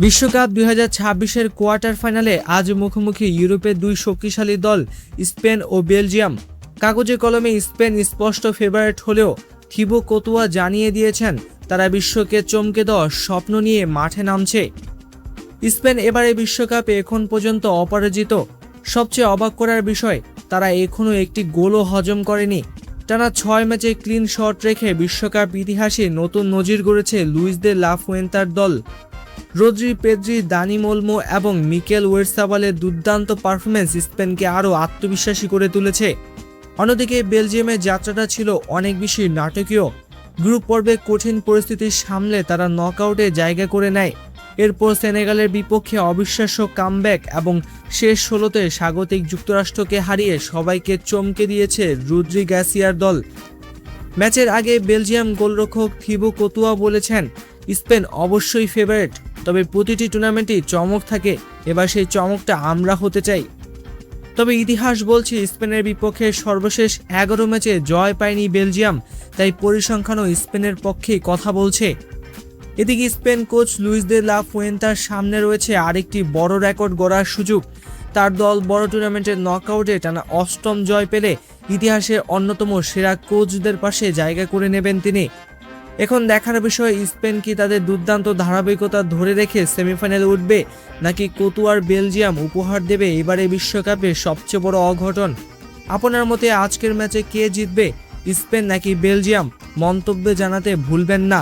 বিশ্বকাপ 2026-এর কোয়ার্টার ফাইনালে আজ মুখোমুখি ইউরোপের দুই শক্তিশালী দল স্পেন ও বেলজিয়াম। কাগজে কলমে স্পেন স্পষ্ট ফেভারিট হলেও থিবো কতুয়া জানিয়ে দিয়েছেন তারা বিশ্বকে চমকে দেওয়ার স্বপ্ন নিয়ে মাঠে নামছে। স্পেন এবারে বিশ্বকাপে এখন পর্যন্ত অপরাজিত। সবচেয়ে অবাক করার বিষয়, তারা এখনও একটি গোলও হজম করেনি। টানা 6 ম্যাচে ক্লিন শট রেখে বিশ্বকাপ ইতিহাসে নতুন নজির গড়েছে লুইস দে লা ফুয়েন্তার দল। রদ্রি, পেদ্রি, দানি মোলমো এবং মিকেল ওয়েরসাবালের দুর্দান্ত পারফরম্যান্স স্পেনকে আরও আত্মবিশ্বাসী করে তুলেছে। অন্যদিকে বেলজিয়ামের যাত্রাটা ছিল অনেক বেশি নাটকীয়। গ্রুপ পর্বে কঠিন পরিস্থিতি সামলে তারা নকআউটে জায়গা করে নেয়। এরপর সেনেগালের বিপক্ষে অবিশ্বাস্য কামব্যাক এবং শেষ 16তে স্বাগতিক যুক্তরাষ্ট্রকে হারিয়ে সবাইকে চমকে দিয়েছে রদ্রি গার্সিয়ার দল। ম্যাচের আগে বেলজিয়াম গোলরক্ষক থিবো কতুয়া বলেছেন, স্পেন অবশ্যই ফেভারিট, তবে প্রতিটি টুর্নামেন্টেই চমক থাকে, এবার সেই চমকটা আমরা হতে চাই। তবে ইতিহাস বলছে স্পেনের বিপক্ষে সর্বশেষ 11 ম্যাচে জয় পায়নি বেলজিয়াম, তাই পরিসংখ্যানও স্পেনের পক্ষেই কথা বলছে। এদিকে স্পেন কোচ লুইস দে লা ফুয়েন্তার সামনে রয়েছে আরেকটি বড় রেকর্ড গড়ার সুযোগ। তার দল বড় টুর্নামেন্টের নকআউটে টানা 8ম জয় পেলে ইতিহাসের অন্যতম সেরা কোচদের পাশে জায়গা করে নেবেন তিনি। এখন দেখার বিষয়, স্পেন কি তাদের দুর্দান্ত ধারাবাহিকতা ধরে রেখে সেমিফাইনালে উঠবে, নাকি কতুয়ার বেলজিয়াম উপহার দেবে এবারে বিশ্বকাপে সবচেয়ে বড় অঘটন। আপনার মতে আজকের ম্যাচে কে জিতবে, স্পেন নাকি বেলজিয়াম? মন্তব্যে জানাতে ভুলবেন না।